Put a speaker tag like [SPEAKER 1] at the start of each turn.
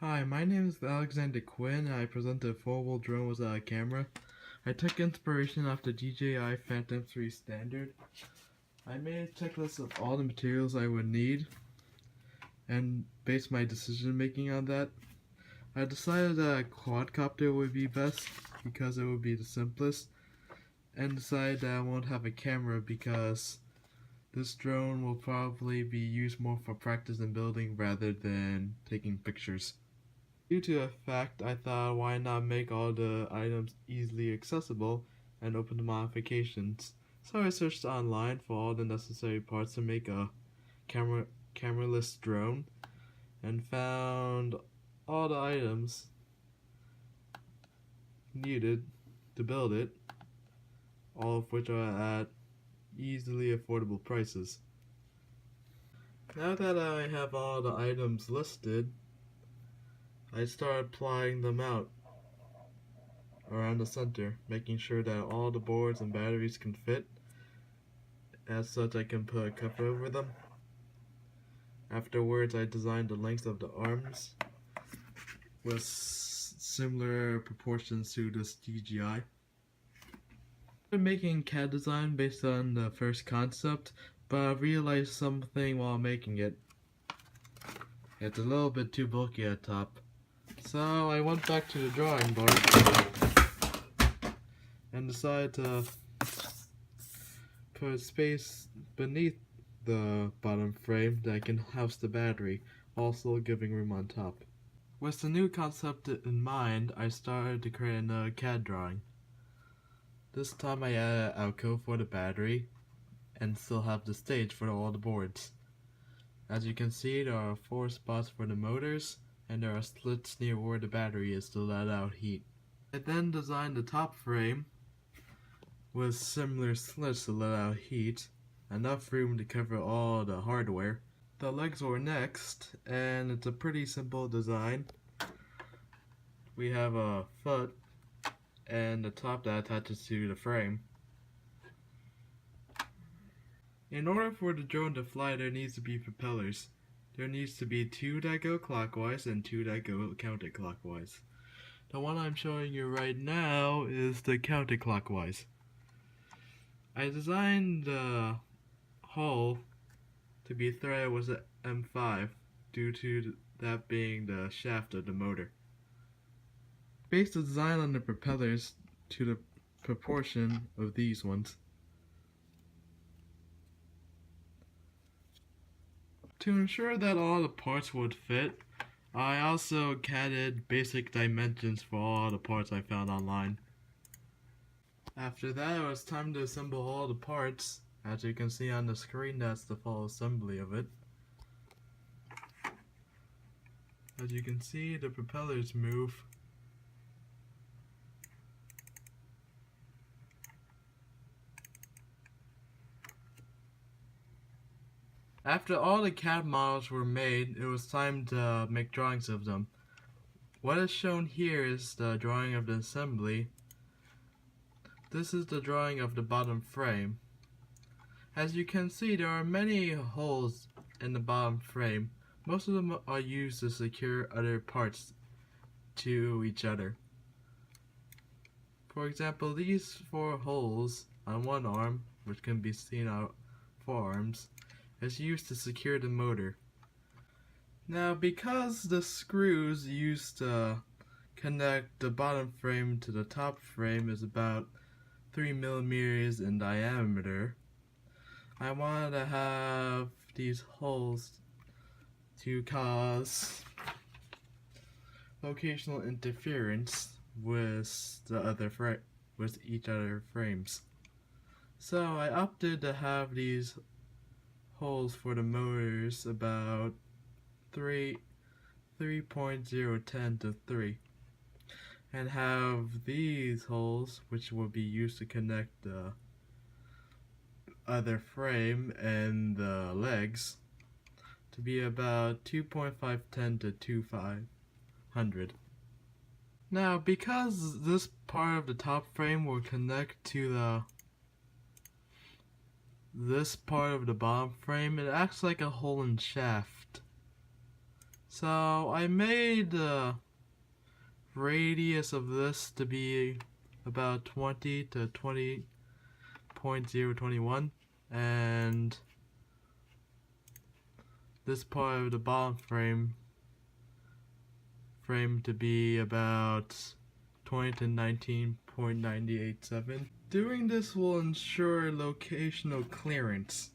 [SPEAKER 1] Hi, my name is Alexander Quinn, and I present a four-wheel drone without a camera. I took inspiration off the DJI Phantom 3 Standard. I made a checklist of all the materials I would need and based my decision making on that. I decided that a quadcopter would be best because it would be the simplest, and decided that I won't have a camera because this drone will probably be used more for practice and building rather than taking pictures. Due to the fact, I thought why not make all the items easily accessible and open to modifications. So I searched online for all the necessary parts to make a cameraless drone and found all the items needed to build it, all of which are at easily affordable prices. Now that I have all the items listed, I started plying them out around the center, making sure that all the boards and batteries can fit. As such, I can put a cover over them. Afterwards, I designed the length of the arms with similar proportions to this DJI. I started making CAD design based on the first concept, but I realized something while making it. It's a little bit too bulky at the top. So I went back to the drawing board and decided to put space beneath the bottom frame that can house the battery, also giving room on top. With the new concept in mind, I started to create another CAD drawing. This time I added an alcove for the battery and still have the stage for all the boards. As you can see, there are 4 spots for the motors, and there are slits near where the battery is to let out heat. I then designed the top frame with similar slits to let out heat, enough room to cover all the hardware. The legs were next, and it's a pretty simple design. We have a foot and the top that attaches to the frame. In order for the drone to fly, there needs to be propellers. There needs to be 2 that go clockwise and 2 that go counterclockwise. The one I'm showing you right now is the counterclockwise. I designed the hull to be threaded with an M5 due to that being the shaft of the motor. Based the design on the propellers to the proportion of these ones. To ensure that all the parts would fit, I also CAD'd basic dimensions for all the parts I found online. After that, it was time to assemble all the parts. As you can see on the screen, that's the full assembly of it. As you can see, the propellers move. After all the CAD models were made, it was time to make drawings of them. What is shown here is the drawing of the assembly. This is the drawing of the bottom frame. As you can see, there are many holes in the bottom frame. Most of them are used to secure other parts to each other. For example, these 4 holes on one arm, which can be seen on 4 arms, is used to secure the motor. Now, because the screws used to connect the bottom frame to the top frame is about 3 millimeters in diameter, I wanted to have these holes to cause locational interference with each other frames. So I opted to have these holes for the motors about 3.010 to 3, and have these holes, which will be used to connect the other frame and the legs, to be about 2.510 to 2.500. Now, because this part of the top frame will connect to this part of the bottom frame, it acts like a hole in shaft. So I made the radius of this to be about 20 to 20.021, and this part of the bottom frame to be about 20 to 19.987. Doing this will ensure locational clearance.